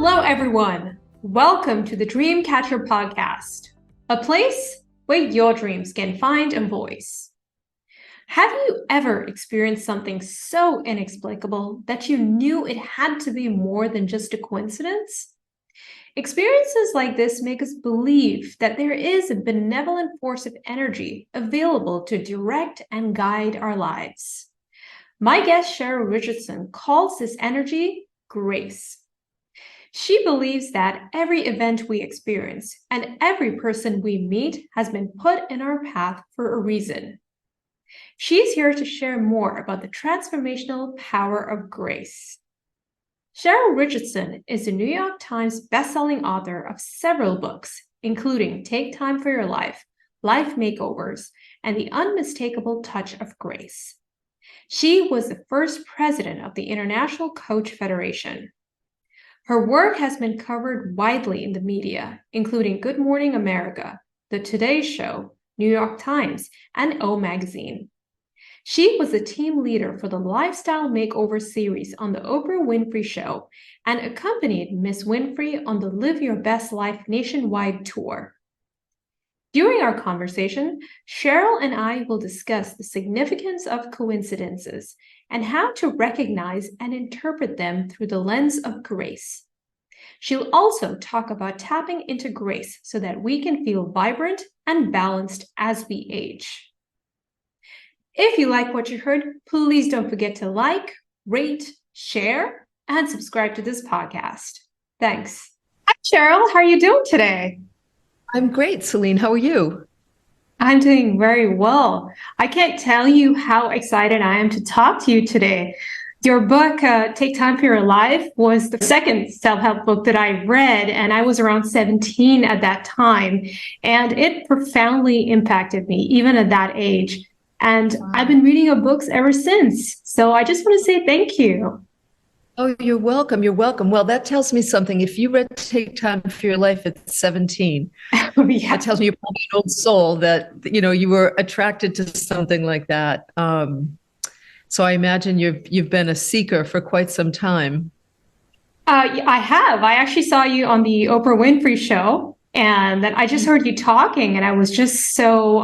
Hello, everyone. Welcome to the Dreamcatcher podcast, a place where your dreams can find a voice. Have you ever experienced something so inexplicable that you knew it had to be more than just a coincidence? Experiences like this make us believe that there is a benevolent force of energy available to direct and guide our lives. My guest, Cheryl Richardson, calls this energy grace. She believes that every event we experience and every person we meet has been put in our path for a reason. She's here to share more about the transformational power of grace. Cheryl Richardson is a New York Times bestselling author of several books, including Take Time for Your Life, Life Makeovers, and The Unmistakable Touch of Grace. She was the first president of the International Coach Federation. Her work has been covered widely in the media, including Good Morning America, The Today Show, New York Times, and O Magazine. She was the team leader for the Lifestyle Makeover Series on the Oprah Winfrey Show and accompanied Ms. Winfrey on the Live Your Best Life nationwide tour. During our conversation, Cheryl and I will discuss the significance of coincidences and how to recognize and interpret them through the lens of grace. She'll also talk about tapping into grace so that we can feel vibrant and balanced as we age. If you like what you heard, please don't forget to like, rate, share, and subscribe to this podcast. Thanks. Hi, Cheryl. How are you doing today? I'm great, Celine. How are you? I'm doing very well. I can't tell you how excited I am to talk to you today. Your book, Take Time for Your Life, was the second self-help book that I read, and I was around 17 at that time, and it profoundly impacted me, even at that age. And I've been reading your books ever since. So I just want to say thank you. Oh, you're welcome. You're welcome. Well, that tells me something. If you read Take Time for Your Life at 17, Yeah. that tells me you're probably an old soul that, you were attracted to something like that. So I imagine you've been a seeker for quite some time. I have. I actually saw you on the Oprah Winfrey Show, and then I just heard you talking, and I was just so,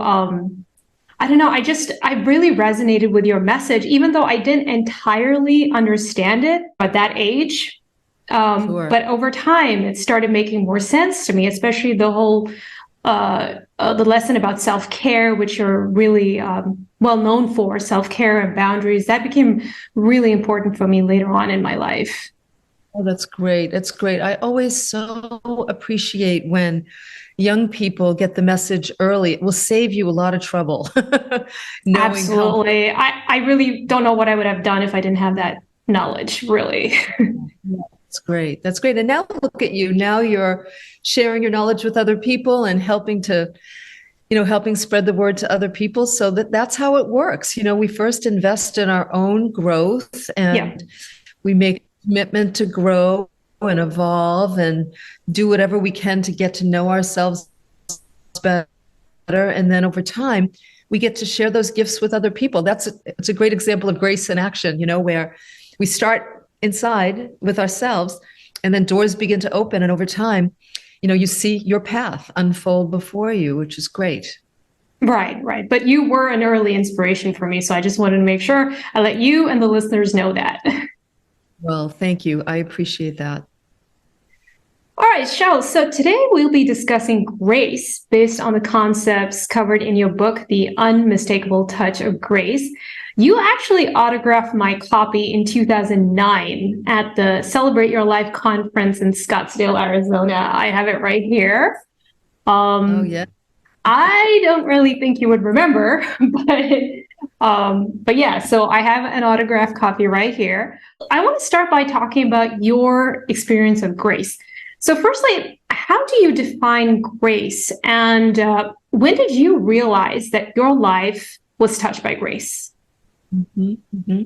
I don't know, I really resonated with your message, even though I didn't entirely understand it at that age. Sure. But over time, it started making more sense to me, especially the whole, the lesson about self-care, which you're really well known for, self-care and boundaries. That became really important for me later on in my life. Oh, that's great. That's great. I always so appreciate when young people get the message early. It will save you a lot of trouble. Absolutely. I really don't know what I would have done if I didn't have that knowledge, really. That's great. That's great. And now look at you. Now you're sharing your knowledge with other people and helping spread the word to other people. So that's how it works. We first invest in our own growth and we make a commitment to grow and evolve and do whatever we can to get to know ourselves better. And then over time, we get to share those gifts with other people. It's a great example of grace in action, where we start inside with ourselves and then doors begin to open. And over time, you see your path unfold before you, which is great. Right. But you were an early inspiration for me. So I just wanted to make sure I let you and the listeners know that. Well, thank you. I appreciate that. All right, Cheryl. So today we'll be discussing grace based on the concepts covered in your book, The Unmistakable Touch of Grace. You actually autographed my copy in 2009 at the Celebrate Your Life conference in Scottsdale, Arizona. I have it right here. Oh, yeah. I don't really think you would remember, but yeah, so I have an autographed copy right here. I want to start by talking about your experience of grace. So firstly, how do you define grace? And when did you realize that your life was touched by grace? Mm-hmm, mm-hmm.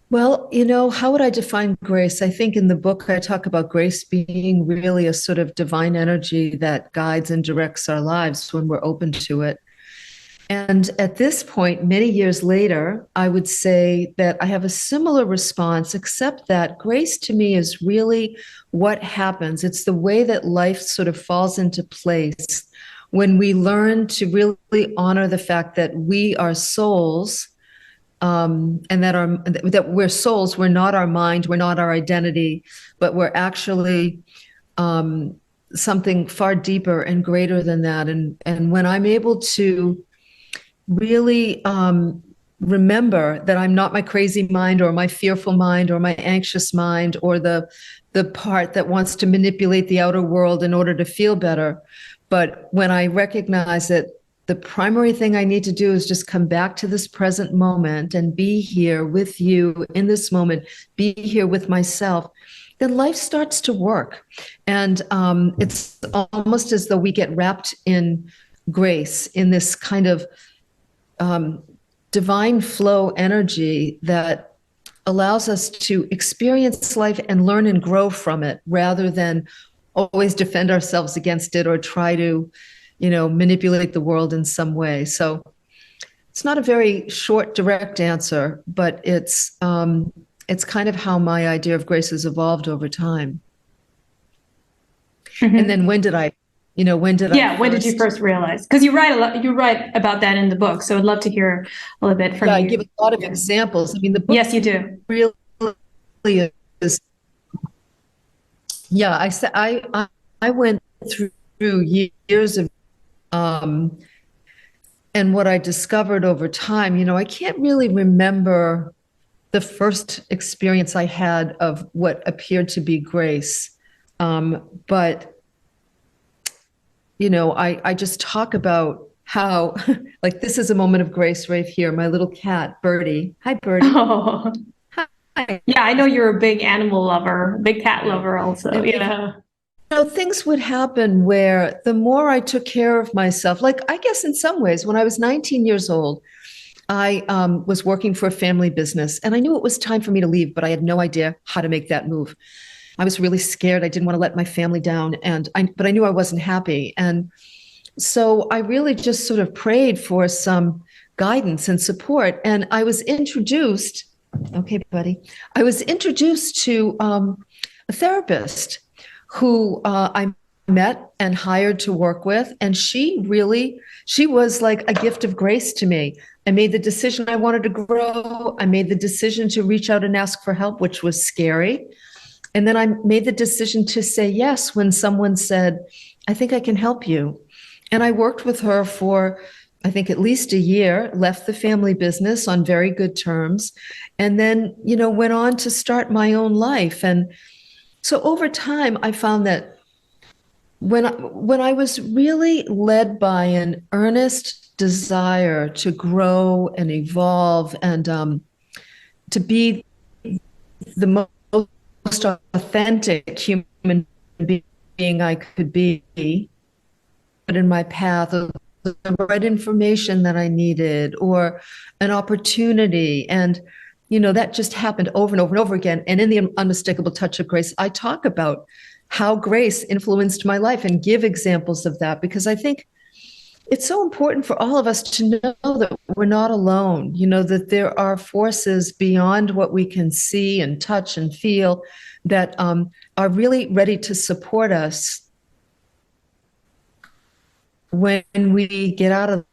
Well, how would I define grace? I think in the book, I talk about grace being really a sort of divine energy that guides and directs our lives when we're open to it. And at this point, many years later, I would say that I have a similar response, except that grace to me is really what happens. It's the way that life sort of falls into place when we learn to really honor the fact that we are souls, and that we're souls. We're not our mind, we're not our identity, but we're actually something far deeper and greater than that. And when I'm able to really remember that I'm not my crazy mind or my fearful mind or my anxious mind or the part that wants to manipulate the outer world in order to feel better. But when I recognize that the primary thing I need to do is just come back to this present moment and be here with you in this moment, be here with myself, then life starts to work. And it's almost as though we get wrapped in grace, in this kind of divine flow energy that allows us to experience life and learn and grow from it, rather than always defend ourselves against it or try to, manipulate the world in some way. So it's not a very short, direct answer, but it's kind of how my idea of grace has evolved over time. Mm-hmm. And then when did when did you first realize? Because you write about that in the book. So I'd love to hear a little bit from you. I give a lot of examples. I mean, the book. Yes, you do. Really is. Yeah, I went through years of, and what I discovered over time, I can't really remember the first experience I had of what appeared to be grace. But I just talk about how, like, this is a moment of grace right here. My little cat, Birdie. Hi, Birdie. Oh. Hi. Yeah, I know you're a big animal lover, big cat lover also. Things would happen where the more I took care of myself, like, I guess in some ways, when I was 19 years old, I was working for a family business, and I knew it was time for me to leave, but I had no idea how to make that move. I was really scared. I didn't want to let my family down, but I knew I wasn't happy. And so I really just sort of prayed for some guidance and support. And I was introduced, okay, buddy, I was introduced to a therapist who I met and hired to work with. And she was like a gift of grace to me. I made the decision I wanted to grow. I made the decision to reach out and ask for help, which was scary. And then I made the decision to say yes when someone said, I think I can help you. And I worked with her for, I think, at least a year, left the family business on very good terms, and then, went on to start my own life. And so over time, I found that when I was really led by an earnest desire to grow and evolve and to be the most authentic human being I could be, but in my path of the right information that I needed or an opportunity. And, that just happened over and over and over again. And in the Unmistakable Touch of Grace, I talk about how grace influenced my life and give examples of that, because I think it's so important for all of us to know that we're not alone, that there are forces beyond what we can see and touch and feel that are really ready to support us when we get out of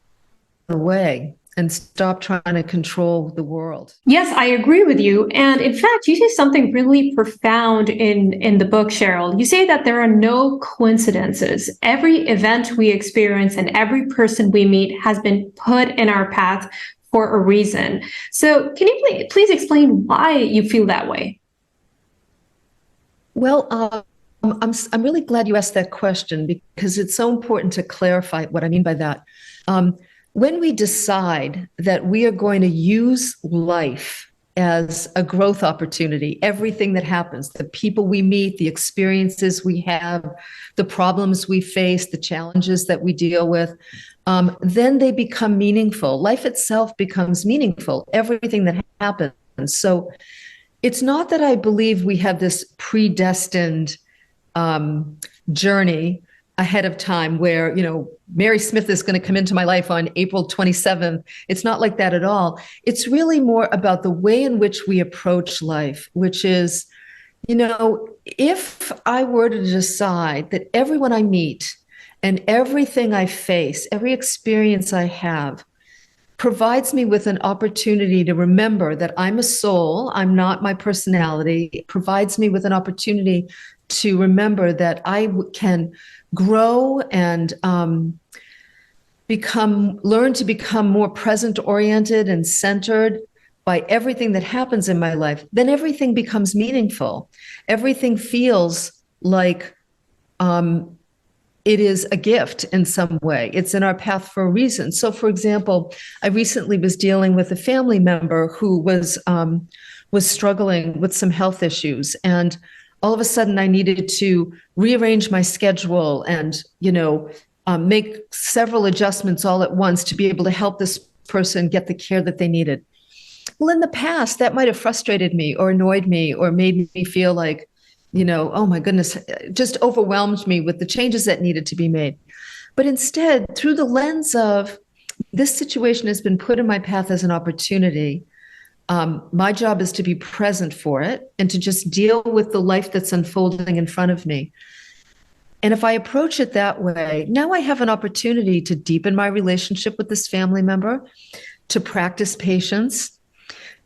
the way and stop trying to control the world. Yes, I agree with you. And in fact, you say something really profound in the book, Cheryl. You say that there are no coincidences. Every event we experience and every person we meet has been put in our path for a reason. So can you please explain why you feel that way? Well, I'm really glad you asked that question, because it's so important to clarify what I mean by that. When we decide that we are going to use life as a growth opportunity, everything that happens, the people we meet, the experiences we have, the problems we face, the challenges that we deal with, then they become meaningful. Life itself becomes meaningful, everything that happens. So it's not that I believe we have this predestined journey ahead of time where, Mary Smith is going to come into my life on April 27th. It's not like that at all. It's really more about the way in which we approach life, which is, if I were to decide that everyone I meet and everything I face, every experience I have, provides me with an opportunity to remember that I'm a soul, I'm not my personality. It provides me with an opportunity to remember that I can grow and learn to become more present-oriented and centered by everything that happens in my life. Then everything becomes meaningful. Everything feels like it is a gift in some way. It's in our path for a reason. So, for example, I recently was dealing with a family member who was struggling with some health issues, and all of a sudden I needed to rearrange my schedule and, make several adjustments all at once to be able to help this person get the care that they needed. Well, in the past, that might have frustrated me or annoyed me or made me feel like, oh my goodness, just overwhelmed me with the changes that needed to be made. But instead, through the lens of this situation has been put in my path as an opportunity, my job is to be present for it and to just deal with the life that's unfolding in front of me. And if I approach it that way, now I have an opportunity to deepen my relationship with this family member, to practice patience,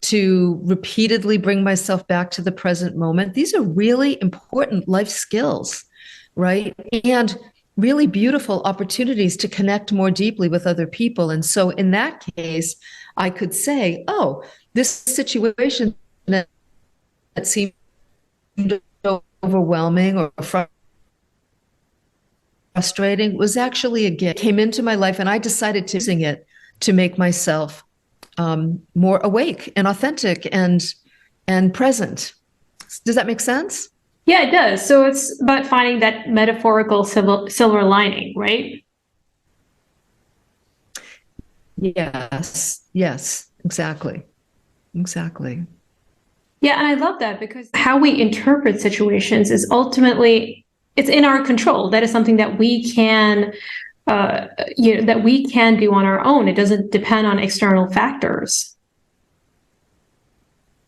to repeatedly bring myself back to the present moment. These are really important life skills, right? And really beautiful opportunities to connect more deeply with other people. And so in that case, I could say, oh, this situation that seemed overwhelming or frustrating was actually a gift. It came into my life and I decided to use it to make myself more awake and authentic and present. Does that make sense? Yeah, it does. So it's about finding that metaphorical silver lining, right? Yes, exactly. Yeah, and I love that because how we interpret situations is ultimately, it's in our control. That is something that we can that we can do on our own. It doesn't depend on external factors.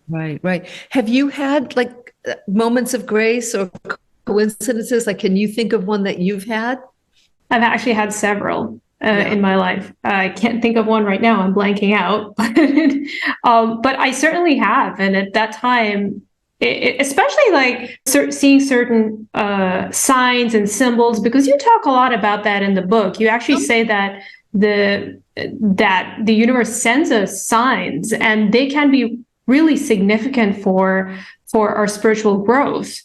Right. Have you had like moments of grace or coincidences? Like, can you think of one that you've had? I've actually had several in my life. I can't think of one right now. I'm blanking out, but I certainly have. And at that time, especially like seeing certain signs and symbols, because you talk a lot about that in the book. You actually say that the universe sends us signs, and they can be really significant for our spiritual growth.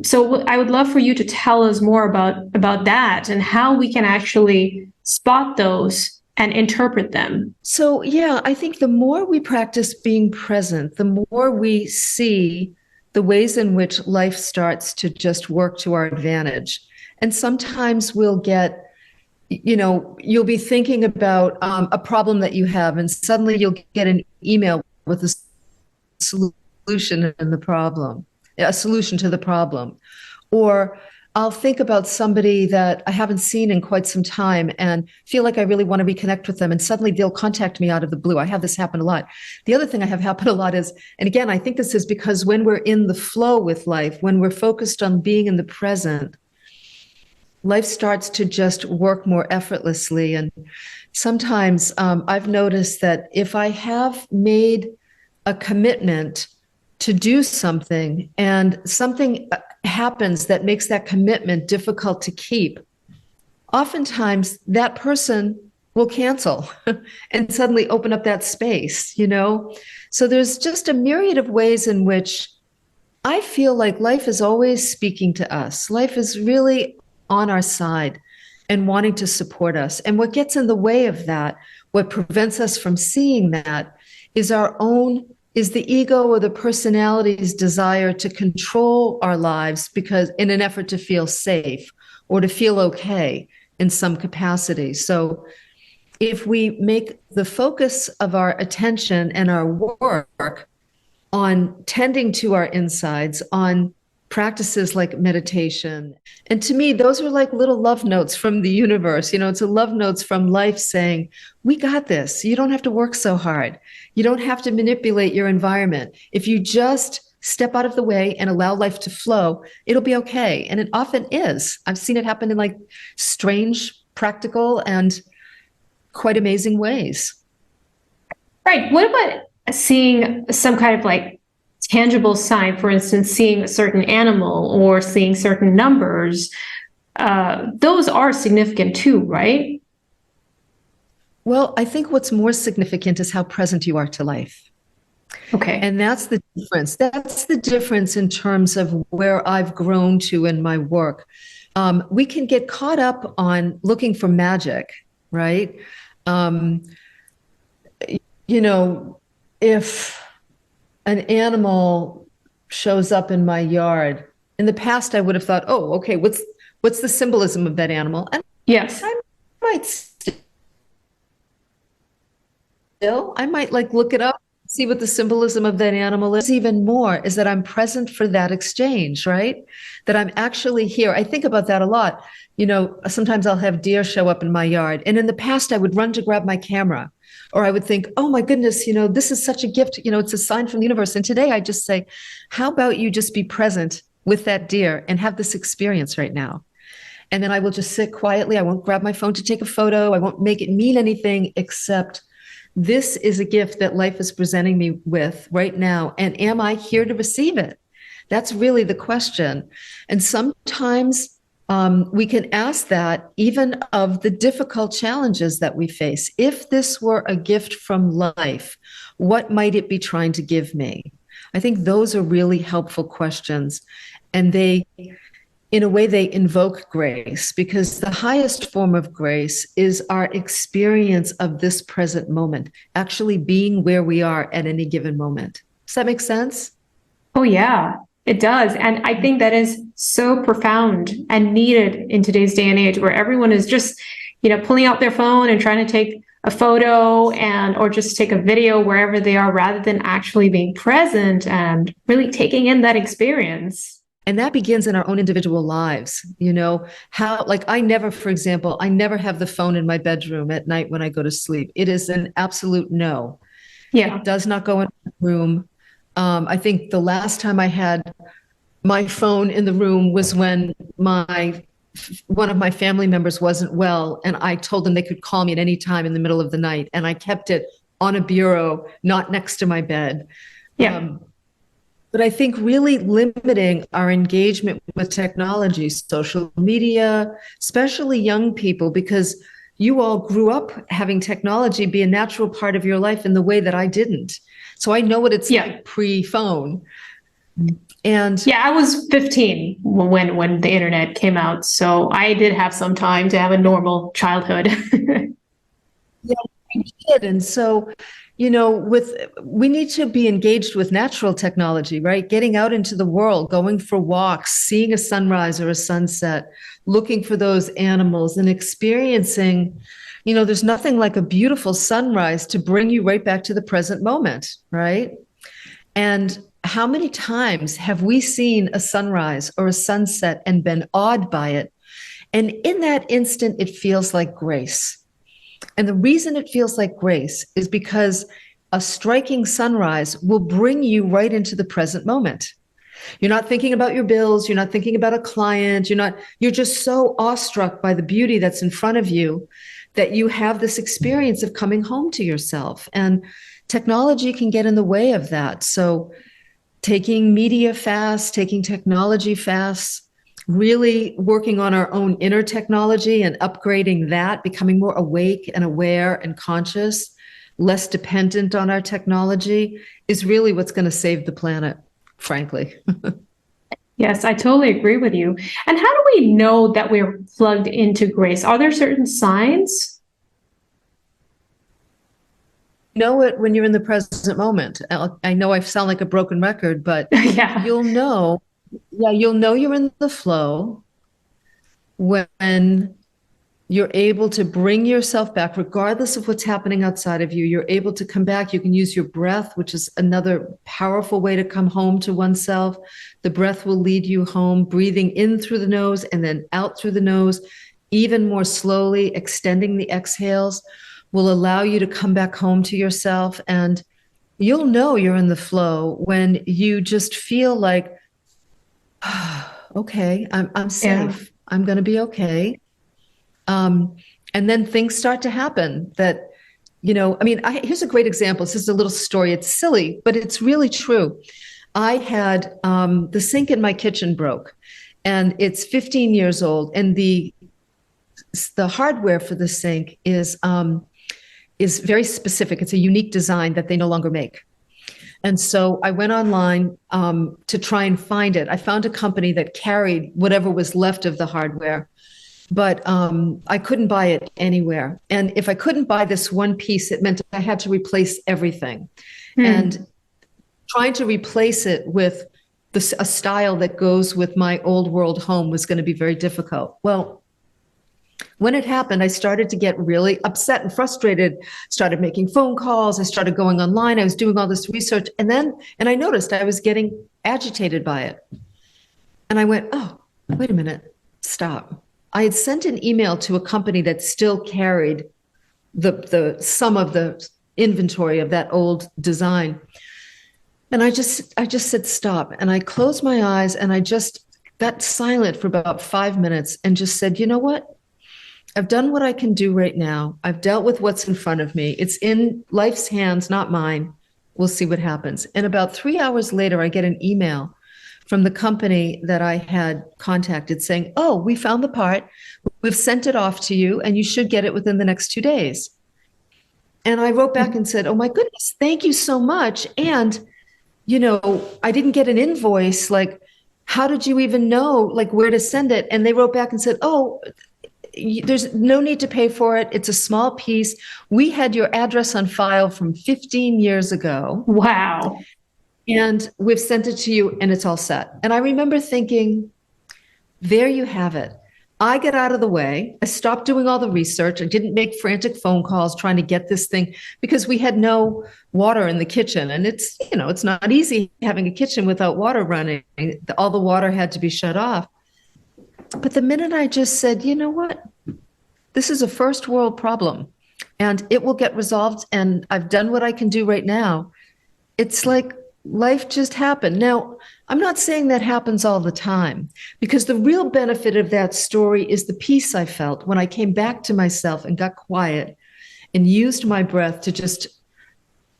So I would love for you to tell us more about that and how we can actually spot those and interpret them. So, yeah, I think the more we practice being present, the more we see the ways in which life starts to just work to our advantage. And sometimes we'll get, you'll be thinking about a problem that you have, and suddenly you'll get an email with a solution in the problem, a solution to the problem. Or I'll think about somebody that I haven't seen in quite some time and feel like I really want to reconnect with them. And suddenly they'll contact me out of the blue. I have this happen a lot. The other thing I have happen a lot is, and again, I think this is because when we're in the flow with life, when we're focused on being in the present, life starts to just work more effortlessly. And sometimes I've noticed that if I have made a commitment to do something and something happens that makes that commitment difficult to keep, oftentimes that person will cancel and suddenly open up that space, So there's just a myriad of ways in which I feel like life is always speaking to us. Life is really on our side and wanting to support us. And what gets in the way of that, what prevents us from seeing that, is the ego or the personality's desire to control our lives because in an effort to feel safe or to feel okay in some capacity. So if we make the focus of our attention and our work on tending to our insides, on practices like meditation. And to me, those are like little love notes from the universe. It's a love notes from life saying, we got this. You don't have to work so hard. You don't have to manipulate your environment. If you just step out of the way and allow life to flow, it'll be okay. And it often is. I've seen it happen in like strange, practical, and quite amazing ways. Right. What about seeing some kind of like tangible sign, for instance, seeing a certain animal or seeing certain numbers? Those are significant too, right? Well, I think what's more significant is how present you are to life. Okay. And that's the difference. That's the difference in terms of where I've grown to in my work. We can get caught up on looking for magic, right? If an animal shows up in my yard, in the past, I would have thought, oh, okay, what's the symbolism of that animal? And yes, I might like look it up, see what the symbolism of that animal is. Even more is that I'm present for that exchange, right? That I'm actually here. I think about that a lot. Sometimes I'll have deer show up in my yard. And in the past, I would run to grab my camera. Or I would think, oh my goodness, this is such a gift. It's a sign from the universe. And today I just say, how about you just be present with that deer and have this experience right now? And then I will just sit quietly. I won't grab my phone to take a photo. I won't make it mean anything except this is a gift that life is presenting me with right now. And am I here to receive it? That's really the question. And sometimes we can ask that even of the difficult challenges that we face. If this were a gift from life, what might it be trying to give me? I think those are really helpful questions. And in a way, they invoke grace, because the highest form of grace is our experience of this present moment, actually being where we are at any given moment. Does that make sense? Oh, yeah, it does. And I think that is so profound and needed in today's day and age, where everyone is just, pulling out their phone and trying to take a photo or just take a video wherever they are, rather than actually being present and really taking in that experience. And that begins in our own individual lives. I never have the phone in my bedroom at night when I go to sleep. It is an absolute no. Yeah. It does not go in the room. I think the last time I had my phone in the room was when one of my family members wasn't well, and I told them they could call me at any time in the middle of the night, and I kept it on a bureau, not next to my bed. Yeah. But I think really limiting our engagement with technology, social media, especially young people, because you all grew up having technology be a natural part of your life in the way that I didn't. So I know what it's like pre-phone. And yeah, I was 15 when the internet came out. So I did have some time to have a normal childhood. Yeah, I did. And so, we need to be engaged with natural technology, right? Getting out into the world, going for walks, seeing a sunrise or a sunset, looking for those animals and experiencing, there's nothing like a beautiful sunrise to bring you right back to the present moment, right? And how many times have we seen a sunrise or a sunset and been awed by it? And in that instant, it feels like grace. And the reason it feels like grace is because a striking sunrise will bring you right into the present moment. You're not thinking about your bills. You're not thinking about a client. You're just so awestruck by the beauty that's in front of you that you have this experience of coming home to yourself. And technology can get in the way of that. So taking media fast, taking technology fast, really working on our own inner technology and upgrading that, becoming more awake and aware and conscious, less dependent on our technology, is really what's going to save the planet, frankly. Yes, I totally agree with you. And how do we know that we're plugged into grace? Are there certain signs? Know it when you're in the present moment. I know I sound like a broken record, but Yeah. you'll know you're in the flow when you're able to bring yourself back, regardless of what's happening outside of you. You're able to come back. You can use your breath, which is another powerful way to come home to oneself. The breath will lead you home, breathing in through the nose and then out through the nose, even more slowly, extending the exhales will allow you to come back home to yourself. And you'll know you're in the flow when you just feel like, okay, I'm safe. Yeah. I'm going to be okay. And then things start to happen that, here's a great example. This is a little story. It's silly, but it's really true. I had the sink in my kitchen broke, and it's 15 years old, and the hardware for the sink is very specific. It's a unique design that they no longer make. And so I went online to try and find it. I found a company that carried whatever was left of the hardware, but I couldn't buy it anywhere. And if I couldn't buy this one piece, it meant I had to replace everything. And trying to replace it with a style that goes with my old world home was going to be very difficult. Well, when it happened, I started to get really upset and frustrated, started making phone calls. I started going online. I was doing all this research. And I noticed I was getting agitated by it. And I went, oh, wait a minute, stop. I had sent an email to a company that still carried the sum of the inventory of that old design. And I just said, stop. And I closed my eyes and I just got silent for about 5 minutes and just said, you know what? I've done what I can do right now. I've dealt with what's in front of me. It's in life's hands, not mine. We'll see what happens. And about 3 hours later, I get an email from the company that I had contacted saying, oh, we found the part. We've sent it off to you, and you should get it within the next 2 days. And I wrote back and said, oh, my goodness, thank you so much. And, I didn't get an invoice. Like, how did you even know, like, where to send it? And they wrote back and said, oh, there's no need to pay for it. It's a small piece. We had your address on file from 15 years ago. Wow. And we've sent it to you and it's all set. And I remember thinking, there you have it. I get out of the way. I stopped doing all the research. I didn't make frantic phone calls trying to get this thing because we had no water in the kitchen. And it's not easy having a kitchen without water running. All the water had to be shut off. But the minute I just said, you know what, this is a first world problem and it will get resolved. And I've done what I can do right now. It's like life just happened. Now, I'm not saying that happens all the time because the real benefit of that story is the peace I felt when I came back to myself and got quiet and used my breath to just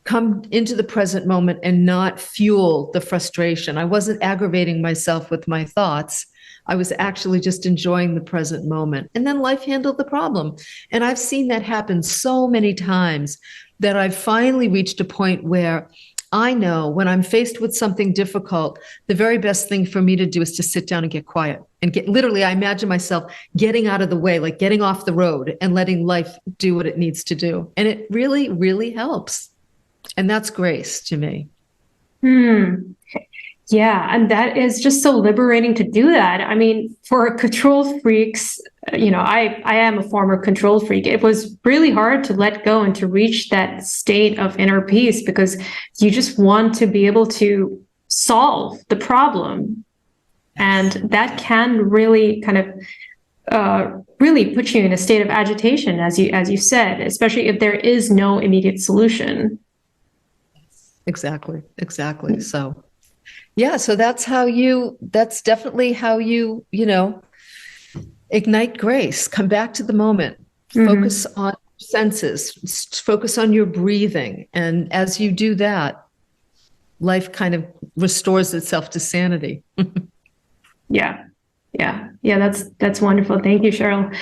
come into the present moment and not fuel the frustration. I wasn't aggravating myself with my thoughts. I was actually just enjoying the present moment. And then life handled the problem. And I've seen that happen so many times that I've finally reached a point where I know when I'm faced with something difficult, the very best thing for me to do is to sit down and get quiet and literally, I imagine myself getting out of the way, like getting off the road and letting life do what it needs to do. And it really, really helps. And that's grace to me. Yeah, and that is just so liberating to do that. I mean, for control freaks, I am a former control freak. It was really hard to let go and to reach that state of inner peace because you just want to be able to solve the problem. And that can really kind of really put you in a state of agitation, as you said, especially if there is no immediate solution. Exactly. So yeah, so that's definitely how you, ignite grace, come back to the moment, focus on senses, focus on your breathing. And as you do that, life kind of restores itself to sanity. Yeah, that's wonderful. Thank you, Cheryl.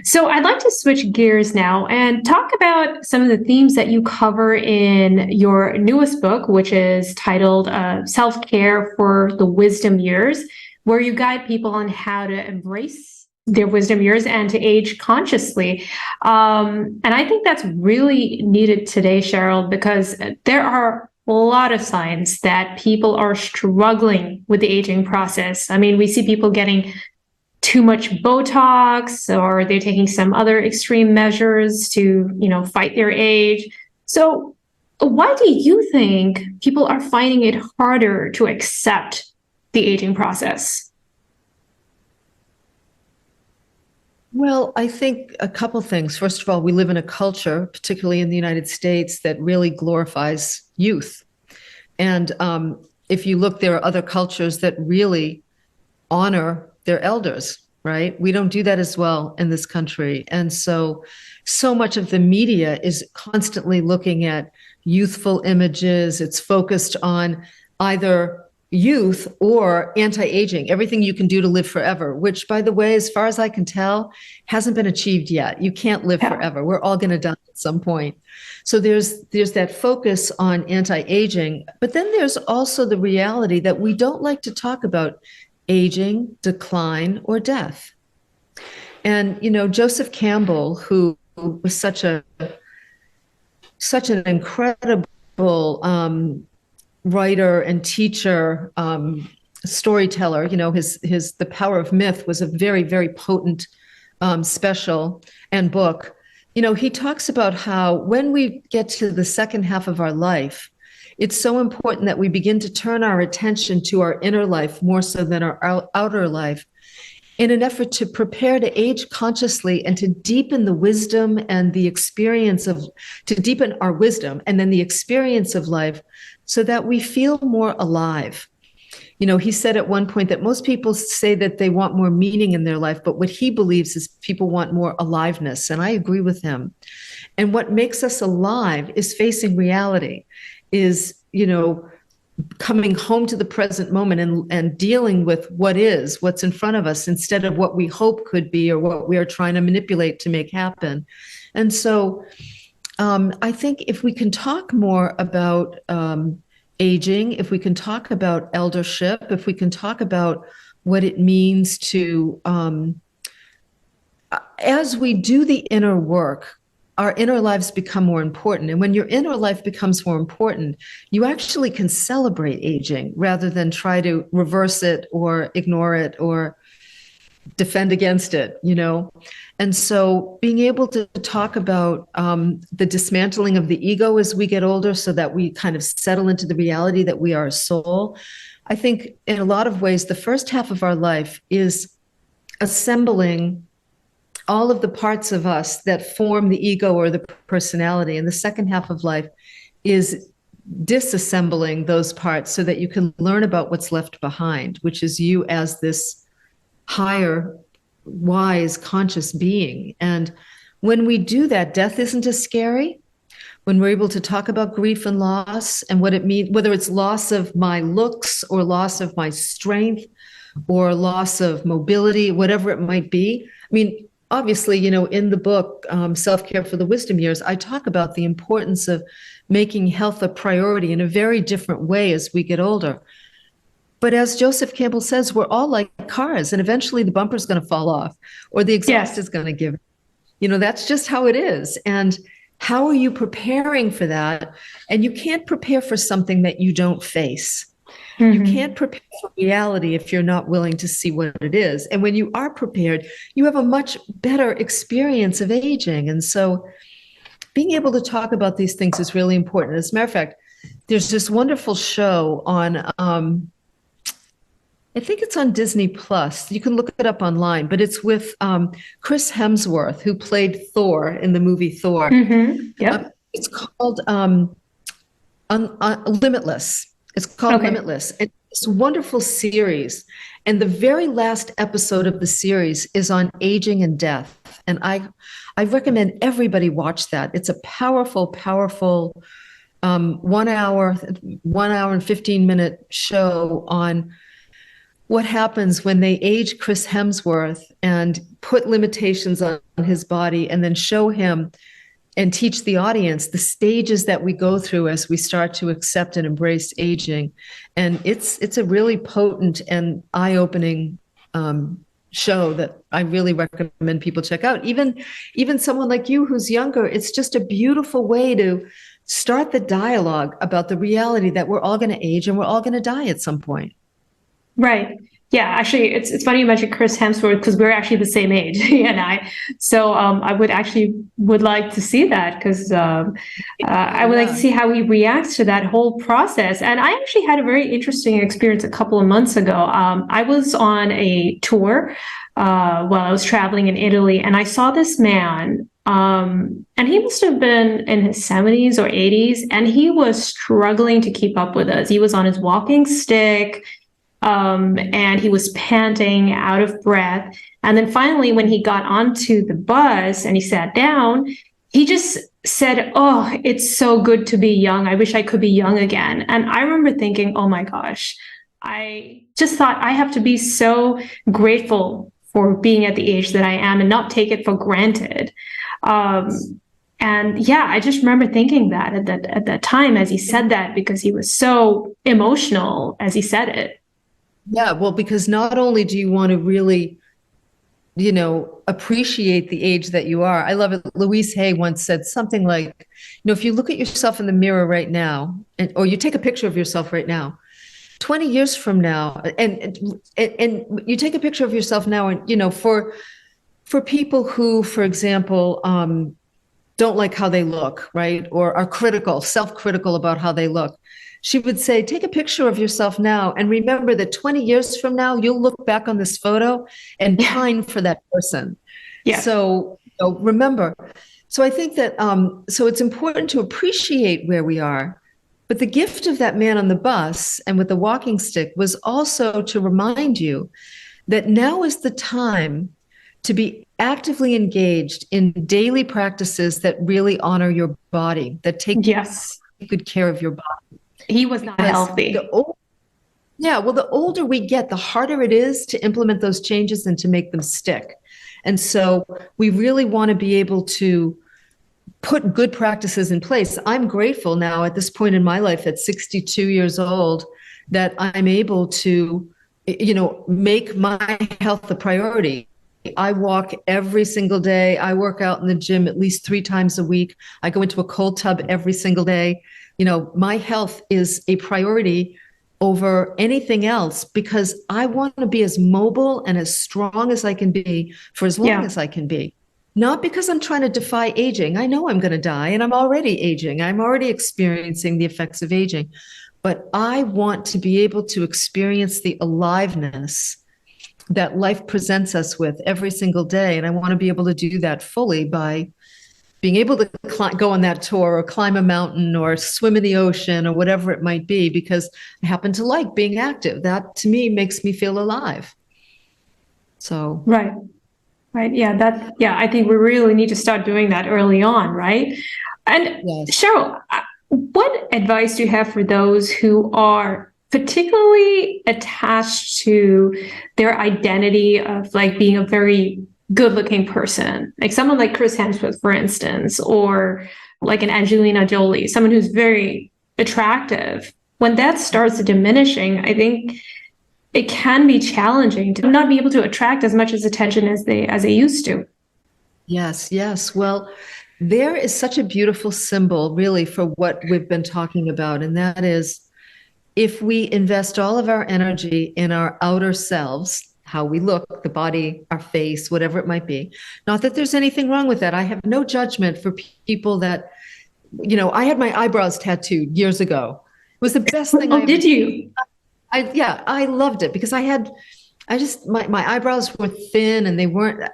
So I'd like to switch gears now and talk about some of the themes that you cover in your newest book, which is titled Self-Care for the Wisdom Years, where you guide people on how to embrace their wisdom years and to age consciously. And I think that's really needed today, Cheryl, because there are a lot of signs that people are struggling with the aging process. I mean, we see people getting too much Botox, or they're taking some other extreme measures to, fight their age. So why do you think people are finding it harder to accept the aging process? Well, I think a couple things. First of all, we live in a culture, particularly in the United States, that really glorifies youth. And if you look, there are other cultures that really honor their elders, right? We don't do that as well in this country. And so much of the media is constantly looking at youthful images. It's focused on either youth or anti-aging, everything you can do to live forever, which, by the way, as far as I can tell, hasn't been achieved yet. You can't live forever. We're all going to die at some point. So there's that focus on anti-aging, but then there's also the reality that we don't like to talk about aging, decline, or death. And, Joseph Campbell, who was such an incredible writer and teacher, storyteller, his The Power of Myth was a very, very potent special and book. He talks about how when we get to the second half of our life, it's so important that we begin to turn our attention to our inner life more so than our outer life, in an effort to prepare to age consciously and to deepen the wisdom and the experience to deepen our wisdom and then the experience of life, so that we feel more alive. He said at one point that most people say that they want more meaning in their life, but what he believes is people want more aliveness. And I agree with him. And what makes us alive is facing reality, is, coming home to the present moment and dealing with what's in front of us, instead of what we hope could be or what we are trying to manipulate to make happen. And so I think if we can talk more about aging, if we can talk about eldership, if we can talk about what it means to, as we do the inner work, our inner lives become more important. And when your inner life becomes more important, you actually can celebrate aging rather than try to reverse it or ignore it or defend against it, And so being able to talk about the dismantling of the ego as we get older, so that we kind of settle into the reality that we are a soul. I think in a lot of ways, the first half of our life is assembling all of the parts of us that form the ego or the personality. And the second half of life is disassembling those parts so that you can learn about what's left behind, which is you as this higher, wise, conscious being. And when we do that, death isn't as scary. When we're able to talk about grief and loss and what it means, whether it's loss of my looks or loss of my strength or loss of mobility, whatever it might be. I mean, obviously, in the book, Self-Care for the Wisdom Years, I talk about the importance of making health a priority in a very different way as we get older. But as Joseph Campbell says, we're all like cars, and eventually the bumper's going to fall off or the exhaust is going to give. That's just how it is. And how are you preparing for that? And you can't prepare for something that you don't face. You can't prepare for reality if you're not willing to see what it is. And when you are prepared, you have a much better experience of aging. And so being able to talk about these things is really important. As a matter of fact, there's this wonderful show on, I think it's on Disney Plus. You can look it up online, but it's with Chris Hemsworth, who played Thor in the movie Thor. Yep. It's called Limitless. It's called Limitless. It's a wonderful series. And the very last episode of the series is on aging and death. And I recommend everybody watch that. It's a powerful, powerful 1 hour and 15-minute show on what happens when they age Chris Hemsworth and put limitations on his body and then show him and teach the audience the stages that we go through as we start to accept and embrace aging. And it's a really potent and eye-opening show that I really recommend people check out. Even someone like you who's younger, it's just a beautiful way to start the dialogue about the reality that we're all going to age and we're all going to die at some point. Right. Yeah, actually, it's funny you mentioned Chris Hemsworth because we're actually the same age, he and I. So I would like to see that because I would like to Yeah. see how he reacts to that whole process. And I actually had a very interesting experience a couple of months ago. I was on a tour while I was traveling in Italy, and I saw this man. And he must have been in his 70s or 80s, and he was struggling to keep up with us. He was on his walking stick. And he was panting, out of breath. And then finally, when he got onto the bus and he sat down, he just said, "Oh, it's so good to be young. I wish I could be young again." And I remember thinking, oh my gosh, I just thought I have to be so grateful for being at the age that I am and not take it for granted. Um, and yeah, I just remember thinking that at that time as he said that because he was so emotional as he said it. Yeah, well, because not only do you want to really, appreciate the age that you are. I love it. Louise Hay once said something like, if you look at yourself in the mirror right now, or you take a picture of yourself right now, 20 years from now, and you take a picture of yourself now, and for people who, for example, don't like how they look, right, or are critical, self-critical about how they look. She would say, take a picture of yourself now and remember that 20 years from now, you'll look back on this photo and pine for that person. Yeah. So remember. So I think that, so it's important to appreciate where we are. But the gift of that man on the bus and with the walking stick was also to remind you that now is the time to be actively engaged in daily practices that really honor your body, that take Yes. good care of your body. He was not healthy. The older we get, the harder it is to implement those changes and to make them stick. And so we really want to be able to put good practices in place. I'm grateful now at this point in my life at 62 years old that I'm able to, make my health a priority. I walk every single day. I work out in the gym at least 3 times a week. I go into a cold tub every single day. My health is a priority over anything else because I want to be as mobile and as strong as I can be for as long as I can be. Not because I'm trying to defy aging. I know I'm going to die and I'm already aging. I'm already experiencing the effects of aging. But I want to be able to experience the aliveness that life presents us with every single day. And I want to be able to do that fully by being able to go on that tour or climb a mountain or swim in the ocean or whatever it might be, because I happen to like being active. That to me makes me feel alive. So. Right. Yeah. I think we really need to start doing that early on. Right. And Yes. Cheryl, what advice do you have for those who are particularly attached to their identity of like being a very good looking person, like someone like Chris Hemsworth, for instance, or like an Angelina Jolie, someone who's very attractive? When that starts diminishing, I think it can be challenging to not be able to attract as much as attention as they used to. Yes. Well, there is such a beautiful symbol really for what we've been talking about. And that is if we invest all of our energy in our outer selves, how we look, the body, our face, whatever it might be. Not that there's anything wrong with that. I have no judgment for people that, I had my eyebrows tattooed years ago. It was the best thing. Oh, did you? I loved it because my eyebrows were thin and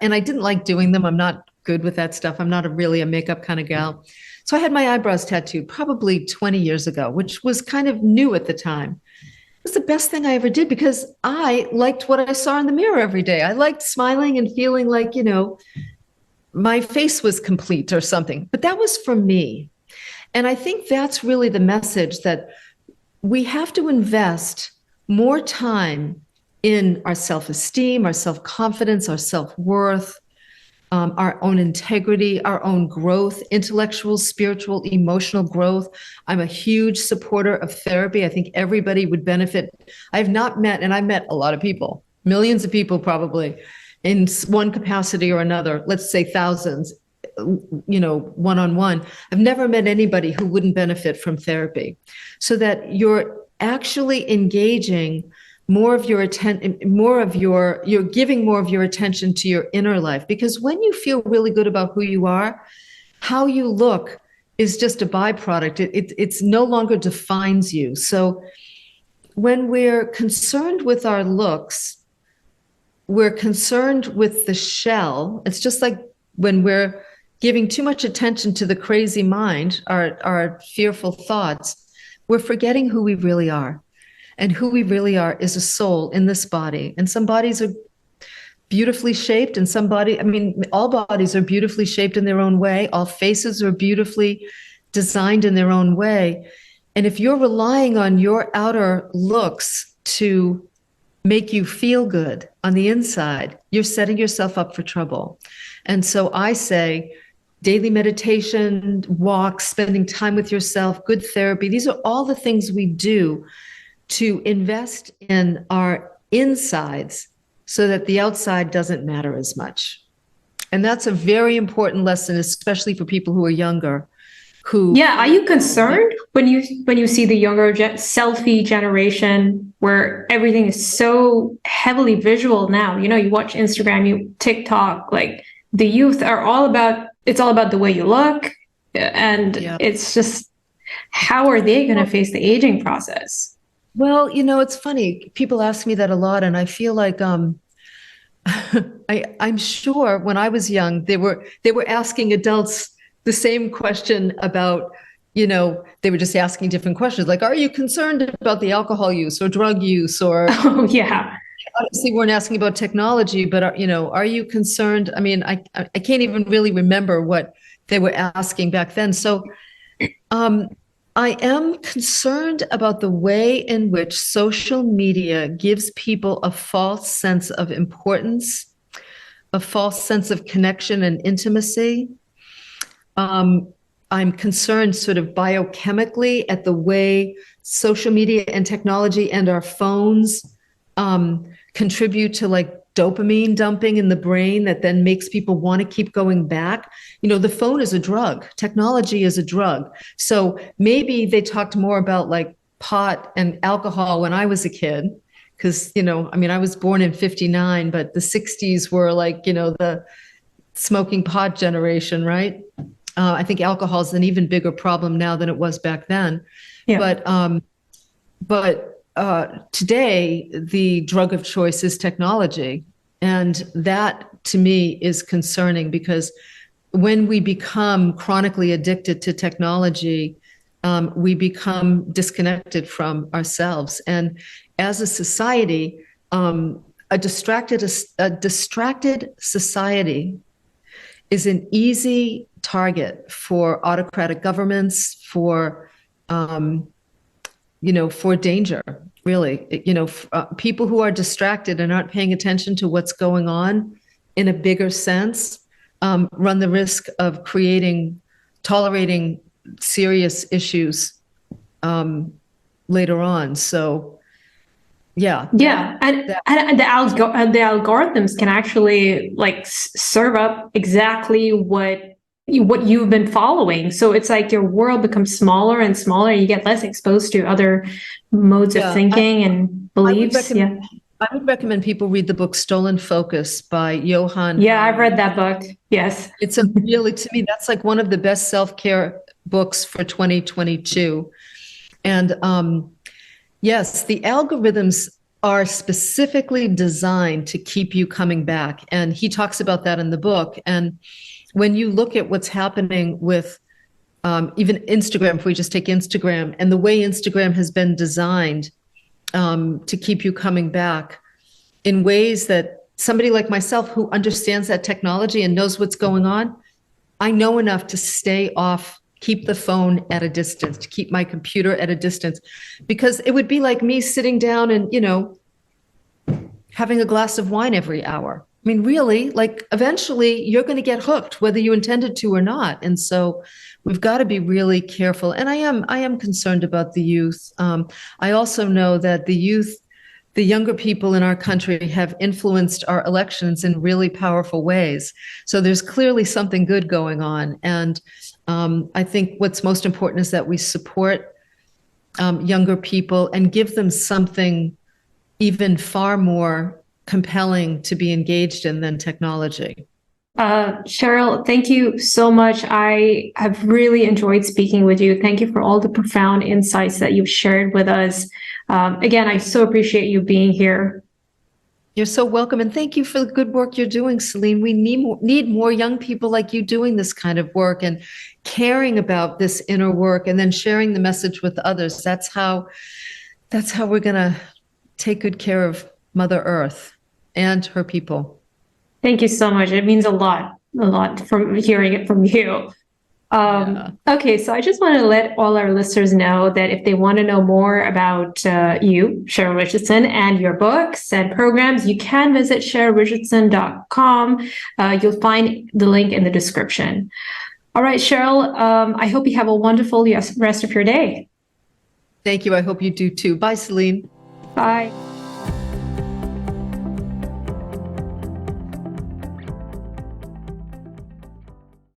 and I didn't like doing them. I'm not good with that stuff. I'm not really a makeup kind of gal. So I had my eyebrows tattooed probably 20 years ago, which was kind of new at the time. It was the best thing I ever did because I liked what I saw in the mirror every day. I liked smiling and feeling like, my face was complete or something, but that was for me. And I think that's really the message, that we have to invest more time in our self-esteem, our self-confidence, our self-worth, our own integrity, our own growth, intellectual, spiritual, emotional growth. I'm a huge supporter of therapy. I think everybody would benefit. I've met a lot of people, millions of people probably, in one capacity or another, let's say thousands, one-on-one. I've never met anybody who wouldn't benefit from therapy. So that you're actually engaging more of your attention, you're giving more of your attention to your inner life. Because when you feel really good about who you are, how you look is just a byproduct. It's no longer defines you. So when we're concerned with our looks, we're concerned with the shell. It's just like when we're giving too much attention to the crazy mind, our fearful thoughts, we're forgetting who we really are. And who we really are is a soul in this body. And some bodies are beautifully shaped, and all bodies are beautifully shaped in their own way. All faces are beautifully designed in their own way. And if you're relying on your outer looks to make you feel good on the inside, you're setting yourself up for trouble. And so I say, daily meditation, walks, spending time with yourself, good therapy. These are all the things we do to invest in our insides so that the outside doesn't matter as much. And that's a very important lesson, especially for people who are younger. Are you concerned when you see the younger selfie generation where everything is so heavily visual now? You watch Instagram, TikTok, like the youth are it's all about the way you look. And It's just, how are they going to face the aging process? Well, it's funny. People ask me that a lot, and I feel like I'm sure when I was young, they were asking adults the same question about, they were just asking different questions, like, are you concerned about the alcohol use or drug use? Or obviously weren't asking about technology, but are you concerned? I mean, I can't even really remember what they were asking back then. So I am concerned about the way in which social media gives people a false sense of importance, a false sense of connection and intimacy. I'm concerned sort of biochemically at the way social media and technology and our phones contribute to like dopamine dumping in the brain that then makes people want to keep going back. The phone is a drug. Technology is a drug. So maybe they talked more about like pot and alcohol when I was a kid, because, I was born in 59, but the 60s were like, the smoking pot generation, right? I think alcohol is an even bigger problem now than it was back then. Yeah. But today, the drug of choice is technology. And that, to me, is concerning, because when we become chronically addicted to technology, we become disconnected from ourselves. And as a society, a distracted society is an easy target for autocratic governments, for danger, really. People who are distracted and aren't paying attention to what's going on in a bigger sense run the risk of tolerating serious issues later on. So, and the algorithms can actually like serve up exactly what you've been following. So it's like your world becomes smaller and smaller. You get less exposed to other modes of thinking and beliefs. I would recommend people read the book Stolen Focus by Johann. Yeah, I've read that book. Yes. It's to me, that's like one of the best self-care books for 2022. And yes, the algorithms are specifically designed to keep you coming back. And he talks about that in the book. And when you look at what's happening with even Instagram, if we just take Instagram, and the way Instagram has been designed to keep you coming back in ways that somebody like myself who understands that technology and knows what's going on, I know enough to stay off, keep the phone at a distance, to keep my computer at a distance, because it would be like me sitting down and, having a glass of wine every hour. I mean, really, like eventually you're going to get hooked, whether you intended to or not. And so we've got to be really careful. And I am concerned about the youth. I also know that the younger people in our country have influenced our elections in really powerful ways. So there's clearly something good going on. And I think what's most important is that we support younger people and give them something even far more compelling to be engaged in than technology. Cheryl, thank you so much. I have really enjoyed speaking with you. Thank you for all the profound insights that you've shared with us. Again, I so appreciate you being here. You're so welcome. And thank you for the good work you're doing, Celine. We need more young people like you doing this kind of work and caring about this inner work and then sharing the message with others. That's how we're going to take good care of Mother Earth and her people. Thank you so much. It means a lot from hearing it from you. Okay, so I just want to let all our listeners know that if they want to know more about you, Cheryl Richardson, and your books and programs, you can visit CherylRichardson.com. You'll find the link in the description. All right, Cheryl, I hope you have a wonderful rest of your day. Thank you. I hope you do too. Bye, Celine. Bye.